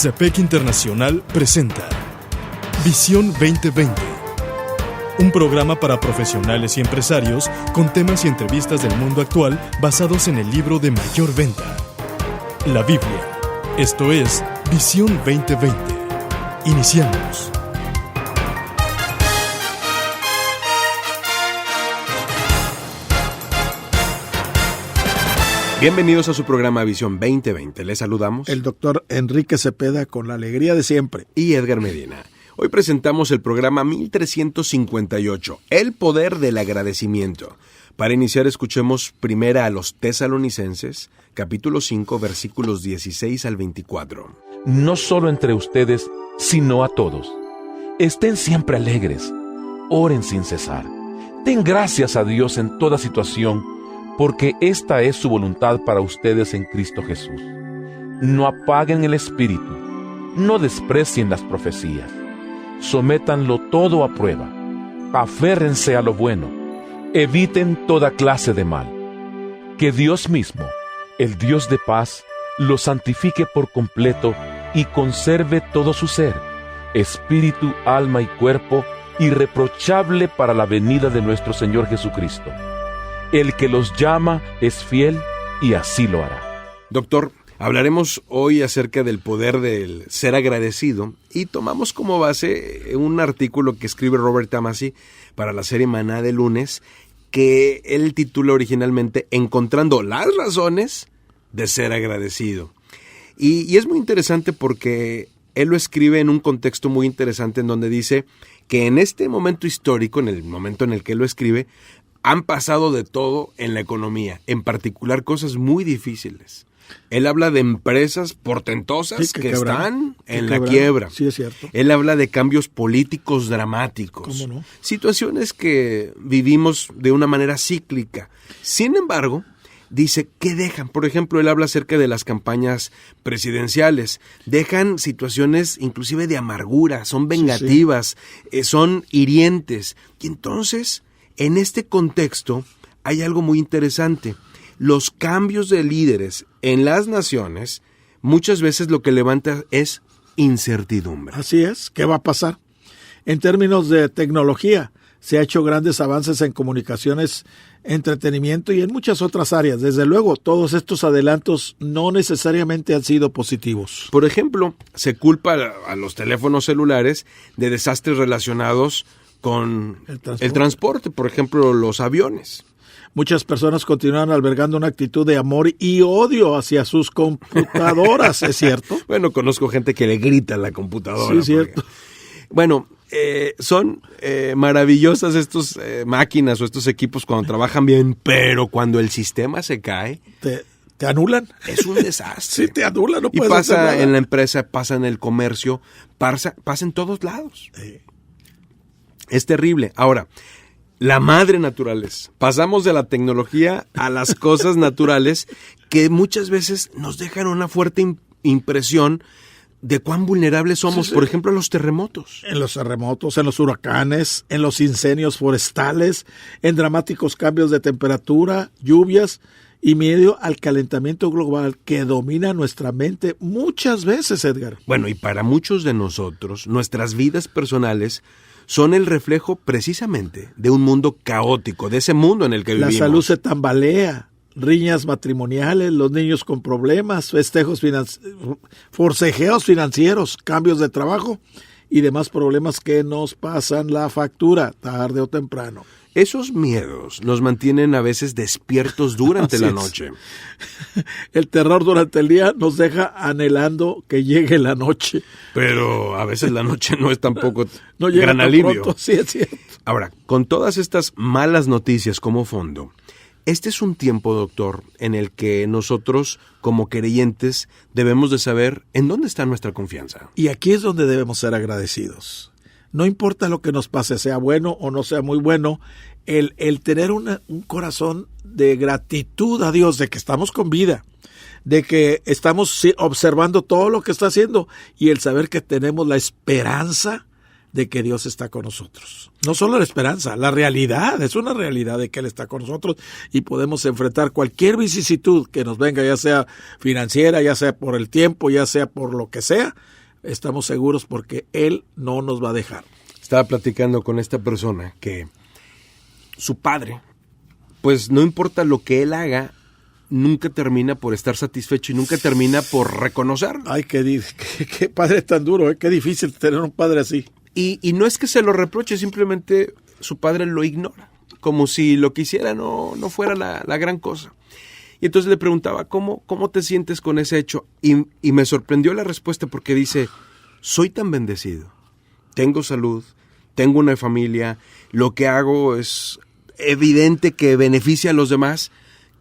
CEPEC Internacional presenta Visión 2020, un programa para profesionales y empresarios con temas y entrevistas del mundo actual basados en el libro de mayor venta, la Biblia. Esto es Visión 2020. Iniciamos. Bienvenidos a su programa Visión 2020. Les saludamos el doctor Enrique Cepeda con la alegría de siempre y Edgar Medina. Hoy presentamos el programa 1358, El Poder del Agradecimiento. Para iniciar, escuchemos primero a los Tesalonicenses, capítulo 5, versículos 16 al 24. No solo entre ustedes, sino a todos. Estén siempre alegres, oren sin cesar. Den gracias a Dios en toda situación, porque esta es su voluntad para ustedes en Cristo Jesús. No apaguen el espíritu, no desprecien las profecías. Sométanlo todo a prueba. Aférrense a lo bueno. Eviten toda clase de mal. Que Dios mismo, el Dios de paz, los santifique por completo y conserve todo su ser, espíritu, alma y cuerpo, irreprochable para la venida de nuestro Señor Jesucristo. El que los llama es fiel y así lo hará. Doctor, hablaremos hoy acerca del poder del ser agradecido y tomamos como base un artículo que escribe Robert Tamasi para la serie Maná de lunes, que él titula originalmente Encontrando las razones de ser agradecido. Y es muy interesante porque él lo escribe en un contexto muy interesante en donde dice que en este momento histórico, en el momento en el que él lo escribe, han pasado de todo en la economía, en particular cosas muy difíciles. Él habla de empresas portentosas que están en la quiebra. Sí, es cierto. Él habla de cambios políticos dramáticos. ¿Cómo no? Situaciones que vivimos de una manera cíclica. Sin embargo, dice que dejan. Por ejemplo, él habla acerca de las campañas presidenciales. Dejan situaciones inclusive de amargura, son vengativas, son hirientes. Y entonces, en este contexto, hay algo muy interesante. Los cambios de líderes en las naciones, muchas veces lo que levanta es incertidumbre. Así es, ¿qué va a pasar? En términos de tecnología, se ha hecho grandes avances en comunicaciones, entretenimiento y en muchas otras áreas. Desde luego, todos estos adelantos no necesariamente han sido positivos. Por ejemplo, se culpa a los teléfonos celulares de desastres relacionados con el transporte, por ejemplo, los aviones. Muchas personas continúan albergando una actitud de amor y odio hacia sus computadoras, ¿es cierto? Bueno, conozco gente que le grita a la computadora. Sí, es cierto. Bueno, son maravillosas estas máquinas o estos equipos cuando trabajan bien, pero cuando el sistema se cae... ¿Te anulan? Es un desastre. Sí, te anulan, no y puedes hacer nada. Y pasa en la empresa, pasa en el comercio, pasa en todos lados. Sí. Es terrible. Ahora, la madre naturaleza. Pasamos de la tecnología a las cosas naturales que muchas veces nos dejan una fuerte impresión de cuán vulnerables somos, por ejemplo, a los terremotos. En los terremotos, en los huracanes, en los incendios forestales, en dramáticos cambios de temperatura, lluvias y medio al calentamiento global que domina nuestra mente muchas veces, Edgar. Bueno, y para muchos de nosotros, nuestras vidas personales son el reflejo precisamente de un mundo caótico, de ese mundo en el que vivimos. La salud se tambalea, riñas matrimoniales, los niños con problemas, forcejeos financieros, cambios de trabajo y demás problemas que nos pasan la factura tarde o temprano. Esos miedos nos mantienen a veces despiertos durante la noche. El terror durante el día nos deja anhelando que llegue la noche. Pero a veces la noche no es tampoco no llega gran tan alivio. Pronto, sí, es cierto. Ahora, con todas estas malas noticias como fondo, este es un tiempo, doctor, en el que nosotros, como creyentes, debemos de saber en dónde está nuestra confianza. Y aquí es donde debemos ser agradecidos. No importa lo que nos pase, sea bueno o no sea muy bueno, el tener un corazón de gratitud a Dios, de que estamos con vida, de que estamos observando todo lo que está haciendo y el saber que tenemos la esperanza de que Dios está con nosotros. No solo la esperanza, la realidad, es una realidad de que Él está con nosotros y podemos enfrentar cualquier vicisitud que nos venga, ya sea financiera, ya sea por el tiempo, ya sea por lo que sea, estamos seguros porque Él no nos va a dejar. Estaba platicando con esta persona que su padre, pues no importa lo que él haga, nunca termina por estar satisfecho y nunca termina por reconocer. Ay, qué padre tan duro, qué difícil tener un padre así. Y no es que se lo reproche, simplemente su padre lo ignora, como si lo que hiciera no fuera la gran cosa. Y entonces le preguntaba, ¿cómo te sientes con ese hecho? Y me sorprendió la respuesta porque dice, soy tan bendecido, tengo salud, tengo una familia, lo que hago es evidente que beneficia a los demás,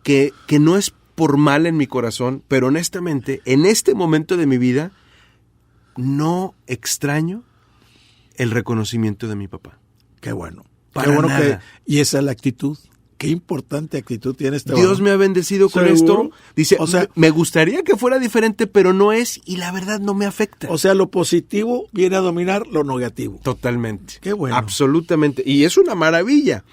que no es por mal en mi corazón, pero honestamente, en este momento de mi vida, no extraño el reconocimiento de mi papá. Qué bueno. Para qué bueno nada. Y esa es la actitud. Qué importante actitud tiene este Dios varón. me ha bendecido con ¿Seguro? esto. Dice, O sea, me gustaría que fuera diferente, pero no es, y la verdad no me afecta. O sea, lo positivo viene a dominar lo negativo. Totalmente. Qué bueno. Absolutamente. Y es una maravilla.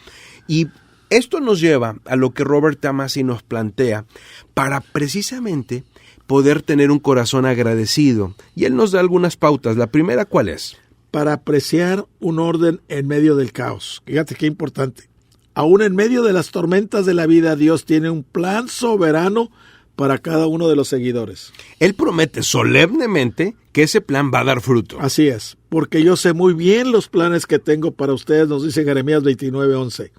Y esto nos lleva a lo que Robert Tamasi nos plantea para precisamente poder tener un corazón agradecido. Y él nos da algunas pautas. La primera, ¿cuál es? Para apreciar un orden en medio del caos. Fíjate qué importante. Aún en medio de las tormentas de la vida, Dios tiene un plan soberano para cada uno de los seguidores. Él promete solemnemente que ese plan va a dar fruto. Así es, porque yo sé muy bien los planes que tengo para ustedes, nos dice Jeremías 29:11.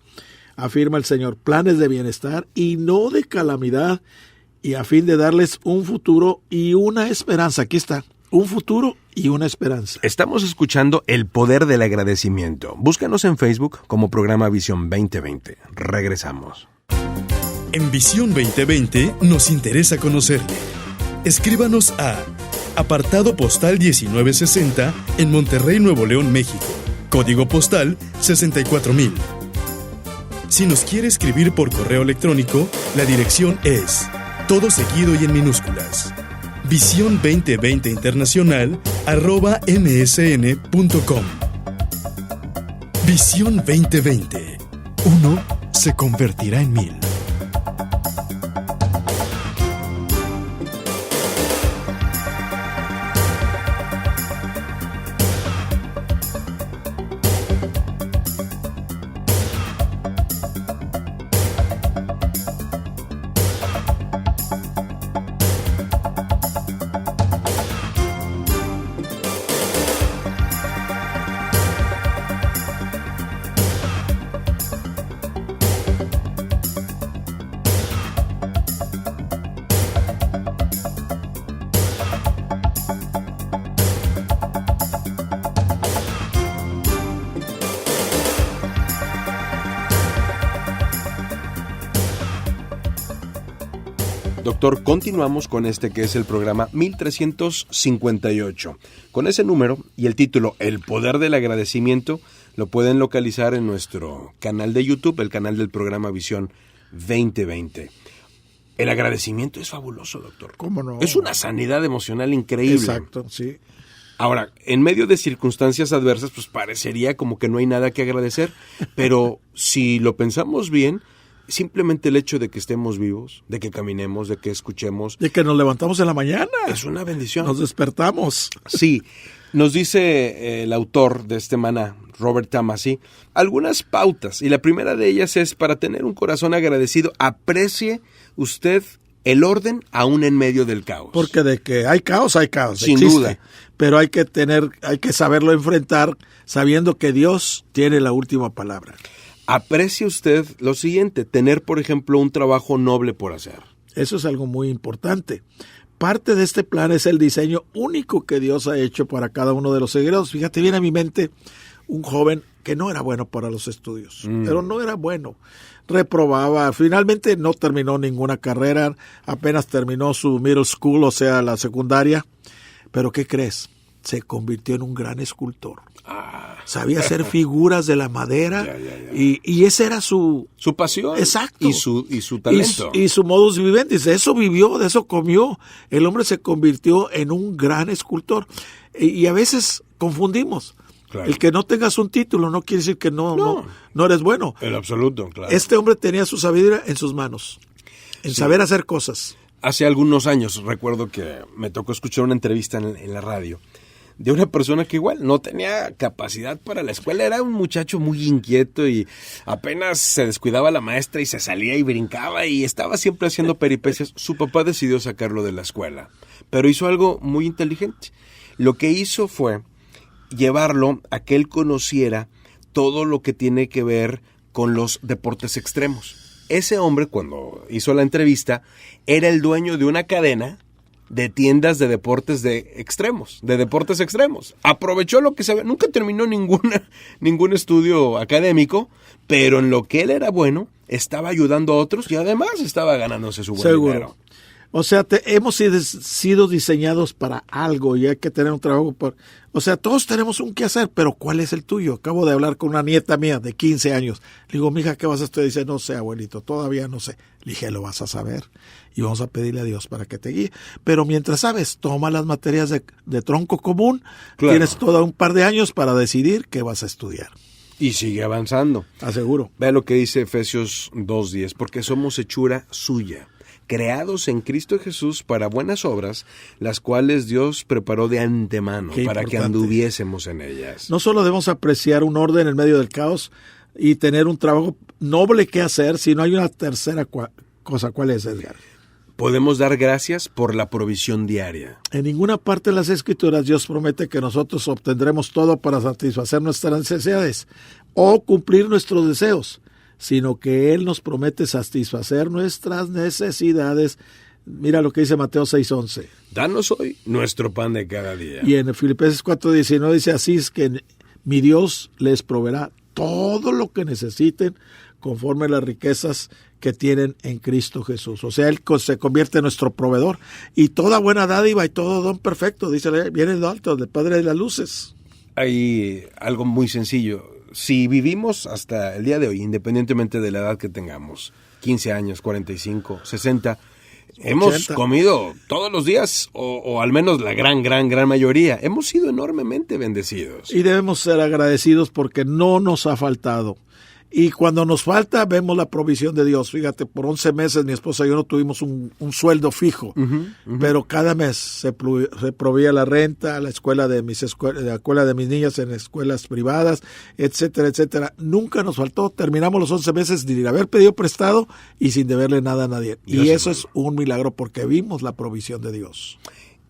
Afirma el Señor, planes de bienestar y no de calamidad, y a fin de darles un futuro y una esperanza. Aquí está, un futuro y una esperanza. Estamos escuchando El Poder del Agradecimiento. Búscanos en Facebook como Programa Visión 2020. Regresamos. En Visión 2020 nos interesa conocerle. Escríbanos a apartado postal 1960 en Monterrey, Nuevo León, México. Código postal 64000. Si nos quiere escribir por correo electrónico, la dirección es todo seguido y en minúsculas. Visión 2020 Internacional @msn.com. Visión 2020. Uno se convertirá en 1000. Doctor, continuamos con este que es el programa 1358. Con ese número y el título El Poder del Agradecimiento lo pueden localizar en nuestro canal de YouTube, el canal del programa Visión 2020. El agradecimiento es fabuloso, doctor. ¿Cómo no? Es una sanidad emocional increíble. Exacto, sí. Ahora, en medio de circunstancias adversas, pues parecería como que no hay nada que agradecer, pero si lo pensamos bien, simplemente el hecho de que estemos vivos, de que caminemos, de que escuchemos, De que nos levantamos en la mañana. es una bendición. Nos despertamos. Sí, nos dice el autor de este maná, Robert Tamasi, algunas pautas, y la primera de ellas es: para tener un corazón agradecido, aprecie usted el orden aún en medio del caos. Porque de que hay caos, Sin existe. duda. Pero hay que saberlo enfrentar sabiendo que Dios tiene la última palabra. Aprecie usted lo siguiente: tener, por ejemplo, un trabajo noble por hacer. Eso es algo muy importante. Parte de este plan es el diseño único que Dios ha hecho para cada uno de los seguidores. Fíjate, viene a mi mente un joven que no era bueno para los estudios, pero no era bueno. Reprobaba, finalmente no terminó ninguna carrera, apenas terminó su middle school, o sea, la secundaria. Pero ¿qué crees? Se convirtió en un gran escultor. Sabía hacer figuras de la madera y ese era su pasión. Exacto. Y su talento. Y su modus vivendi. De eso vivió, de eso comió. El hombre se convirtió en un gran escultor. Y a veces confundimos. Claro. El que no tengas un título no quiere decir que no eres bueno. En absoluto, claro. Este hombre tenía su sabiduría en sus manos, en saber hacer cosas. Hace algunos años recuerdo que me tocó escuchar una entrevista en la radio de una persona que igual no tenía capacidad para la escuela, era un muchacho muy inquieto y apenas se descuidaba la maestra y se salía y brincaba y estaba siempre haciendo peripecias. Su papá decidió sacarlo de la escuela, pero hizo algo muy inteligente. Lo que hizo fue llevarlo a que él conociera todo lo que tiene que ver con los deportes extremos. Ese hombre, cuando hizo la entrevista, era el dueño de una cadena de tiendas de deportes extremos. Aprovechó lo que sabía. Nunca terminó ningún estudio académico, pero en lo que él era bueno, estaba ayudando a otros y además estaba ganándose su buen dinero. O sea, hemos sido diseñados para algo y hay que tener un trabajo. O sea, todos tenemos un qué hacer, pero ¿cuál es el tuyo? Acabo de hablar con una nieta mía de 15 años. Le digo, mija, ¿qué vas a estudiar? Dice, no sé, abuelito, todavía no sé. Le dije, lo vas a saber y vamos a pedirle a Dios para que te guíe. Pero mientras sabes, toma las materias de tronco común. Claro. Tienes todo un par de años para decidir qué vas a estudiar. Y sigue avanzando. Aseguro. Vea lo que dice Efesios 2:10, porque somos hechura suya, creados en Cristo Jesús para buenas obras, las cuales Dios preparó de antemano para que anduviésemos en ellas. No solo debemos apreciar un orden en medio del caos y tener un trabajo noble que hacer, sino hay una tercera cosa. ¿Cuál es, Edgar? Podemos dar gracias por la provisión diaria. En ninguna parte de las Escrituras Dios promete que nosotros obtendremos todo para satisfacer nuestras necesidades o cumplir nuestros deseos, sino que Él nos promete satisfacer nuestras necesidades. Mira lo que dice Mateo 6:11. Danos hoy nuestro pan de cada día. Y en Filipenses 4:19 dice, así es que mi Dios les proveerá todo lo que necesiten conforme a las riquezas que tienen en Cristo Jesús. O sea, Él se convierte en nuestro proveedor. Y toda buena dádiva y todo don perfecto, dice, viene de alto, del Padre de las luces. Hay algo muy sencillo. Si vivimos hasta el día de hoy, independientemente de la edad que tengamos, 15 años, 45, 60, 80. Hemos comido todos los días, o al menos la gran mayoría. Hemos sido enormemente bendecidos. Y debemos ser agradecidos porque no nos ha faltado. Y cuando nos falta, vemos la provisión de Dios. Fíjate, por 11 meses mi esposa y yo no tuvimos un sueldo fijo, pero cada mes se proveía la renta, la escuela de mis niñas en escuelas privadas, etcétera, etcétera. Nunca nos faltó. Terminamos los 11 meses sin haber pedido prestado y sin deberle nada a nadie. Dios, y eso es un milagro porque vimos la provisión de Dios.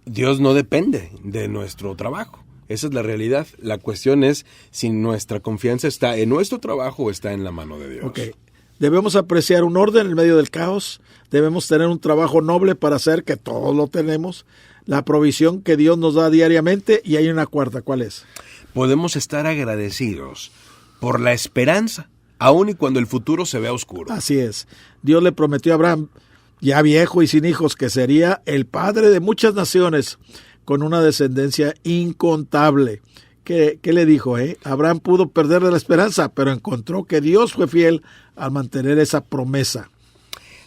Dios no depende de nuestro trabajo. Esa es la realidad. La cuestión es si nuestra confianza está en nuestro trabajo o está en la mano de Dios. Okay. Debemos apreciar un orden en medio del caos. Debemos tener un trabajo noble para hacer, que todos lo tenemos, la provisión que Dios nos da diariamente. Y hay una cuarta, ¿cuál es? Podemos estar agradecidos por la esperanza, aun y cuando el futuro se vea oscuro. Así es. Dios le prometió a Abraham, ya viejo y sin hijos, que sería el padre de muchas naciones, con una descendencia incontable. ¿Qué le dijo? Abraham pudo perder la esperanza, pero encontró que Dios fue fiel al mantener esa promesa.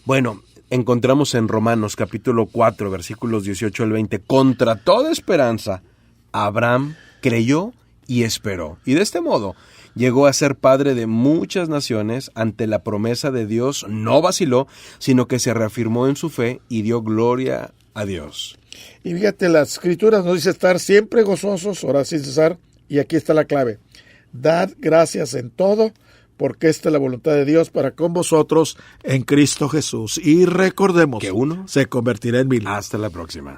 Bueno, encontramos en Romanos capítulo 4, versículos 18 al 20, contra toda esperanza, Abraham creyó y esperó. Y de este modo llegó a ser padre de muchas naciones. Ante la promesa de Dios no vaciló, sino que se reafirmó en su fe y dio gloria a Dios. Y fíjate, las Escrituras nos dice estar siempre gozosos, orar sin cesar, y aquí está la clave. Dad gracias en todo, porque esta es la voluntad de Dios para con vosotros en Cristo Jesús. Y recordemos que uno se convertirá en 1000. Hasta la próxima.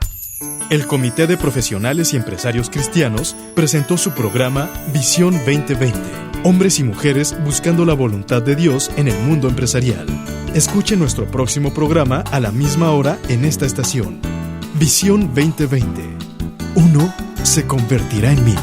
El Comité de Profesionales y Empresarios Cristianos presentó su programa Visión 2020. Hombres y mujeres buscando la voluntad de Dios en el mundo empresarial. Escuche nuestro próximo programa a la misma hora en esta estación. Visión 2020. Uno se convertirá en 1000.